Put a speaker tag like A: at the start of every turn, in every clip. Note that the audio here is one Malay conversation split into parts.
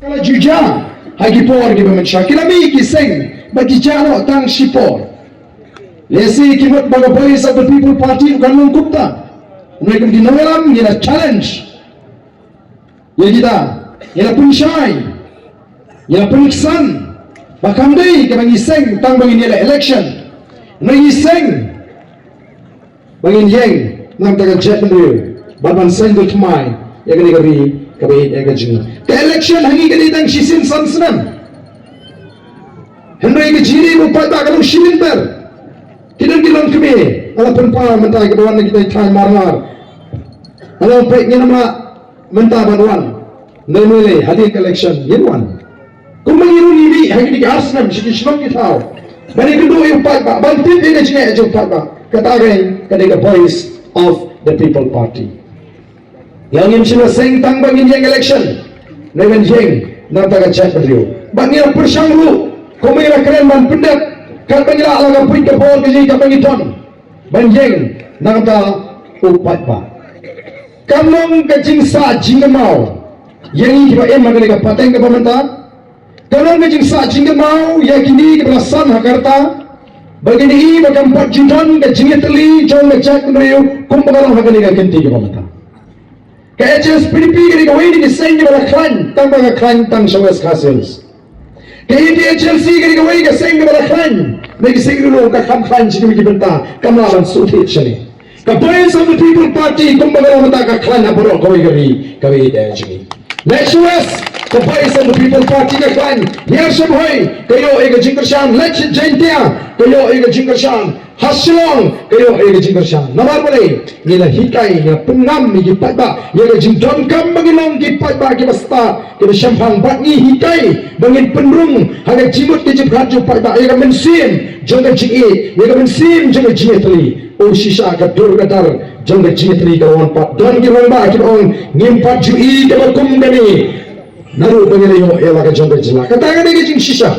A: Kalau juja, hagi por ki mensyar. Kilami ki seng bagi jalo tang sipor. Lesi ki buat baga voice of the people party kan mengkupta. Mereka di nawalam ia challenge. Ya kita, ia punshai, ia punksan. Bahkan dei ke bagi seng tang bagi ni election. Bagi seng bagi yang nam taga jet dulu. Baban seng tu mai. Ya kini kami ya kajing. Ke election hangi kini tang sisin snem. Henry ke jiri bupat tak kalau silinter. Kilang kami. Alah penpa mentah ke bawah kita thai marmar. Alah baik ni nama mentah baruan. Nemile hadir election yeruan. Kumangiru ni hangi di asnam sikislam kita. Bani kedua yang bupat tak. Bantin dia cakap je bupat tak. Katakan ketika voice of the people party. Yang ini sudah seng tang bagi yang election. Dengan yang nanti akan chat beliau. Bagi yang persanggu, komira keren ban pendat. Kalau bagi lah alang apun ke bawah biji ke bagi ton. Bagi yang nanti upat ba. Kamu kecing sa jingemau. Yang ini kita emang kena pateng ke pemerintah. Kamu kecing sa jingemau. Yang kini ke belasan Jakarta. Bagi ini bagi 4 jutaan ke jingeteli jauh ngecek beliau. Kumpalang harga ni ganti ke pemerintah. Kaya jelas PDP kini kawin di seng di bawah klan, tang bawah klan tang sawes hasil. Kaya dia JLC kini kawin di seng di bawah klan, lagi seng dulu ke klan sini mungkin bentah, kamalan sulit sini. Kapan sama people party kumbalang bentah ke klan apa kawin kawin dia sini. Next US, kapan sama people party ke klan, ya semua kayo ega jingkersan, let's jentia, kayo ega jingkersan. Hasilong kayo ay jingkersan. Namar boleh nila hikai nila pengam ni gipat ba. Ya jing don kam bangilong gipat ba ki basta. Kita syampang bat ni hikai bangin penrung haga jimut ke jibhat jupat ba. Ya mensim jangga jingi. Ya mensim jangga jingetli. O sisa ka dur kadar jangga jingetli ka on pat. Don ki romba ki on ngimpat jui ke bakum gani. Naru bangilayo ela ka jangga jila. Katakan ni jing sisa.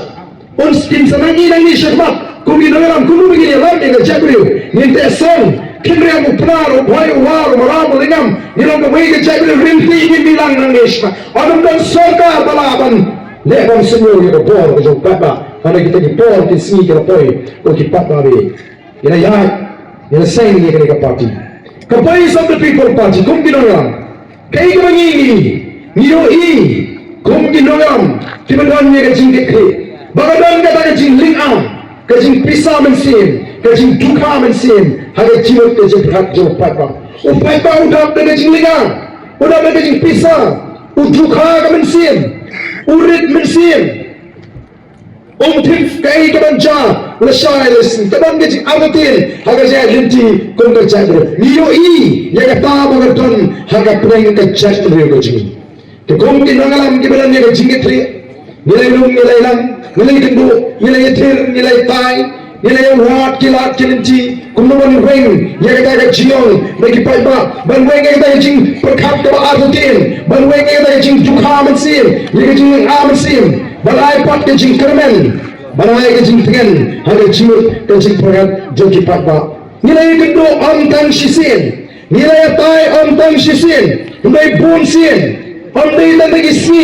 A: On skin sanangi nangi syarbat. Kumi dalam kumu begini lam dengan jabrio minta song kira mu penaruh bayu waru meramu lingam nilang kami ke jabrio rinti ini bilang nangisma adam dan sorga balaban lebon senyor kita bor ke jauh baba karena kita di bor ke sini kita poi ko kipat babi ina ya seng ni ke parti kapai of the people party kum dinong kai ke bangi niyo kum dinong timan ni ke jingke bagadan kata ke jingling am kajing pisah mensim, kajing duka mensim, haga jimat kajing berat jauh patba. Patba udah kajing lingang, udah kajing pisah, duka mensim, urit mensim, tif kai kebanja, lesai lesin, kaban kajing abatin, haga jaya linti kong kajang. Niyo ya kata bagaton haga preng kajang niyo kajing. Kong kinangalam kibalan niyo kajing ketri, nilai lung nilai lang. Nilai kendu, nilai etir, nilai tai, nilai wat, kilat, kilinci, kumpulan weng, yang kita jiong, bagi paiba, ban weng yang kita jing perkat ke Ardent, ban weng yang kita jing duka mensim, yang jing mensim, ban iPad ke jing kermen, ban ai ke jing tengen, ada jimut ke jing perkat jogi paiba. Nilai kendu om tang sisin, nilai tai om tang sisin, nilai bun sin, om dai tang bagi si.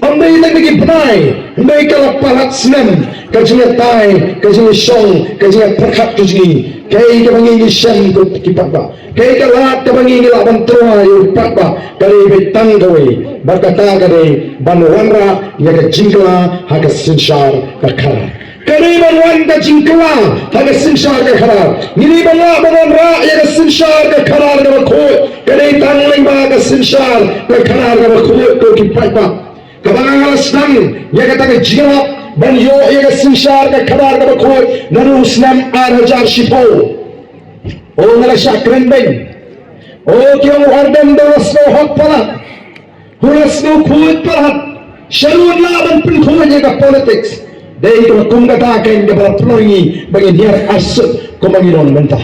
A: Ambil lagi bagi benai, ambil kalau pahat snem, kajian tai, kajian song, kajian perkat kajian, kaya kebangi shen kipat ba, kaya kelat kebangi laban terua kipat ba, kaya betang gawe, berkata kaya banwanra, ya kajingla, haga synshar khadar. Kaya banwan kajingla, haga synshar khadar. Ini banwanra, ya synshar khadar gawa khuid, kaya tangling ba haga synshar khadar gawa khuid ko kipat ba. Kabangan snem, ya kata ke jilat, ban yo ya ke synshar ke khadar ke khuid, naru snem 8,000 shipo. Oh nala syakren beiñ. Oh kyo Ardent dawas no hot palat, hulas no khuid palat. Shalun laban pun khuid ya ke politics. Dari itu kum katakan ke bala pelongi bagi dia asut kumanginon mentah.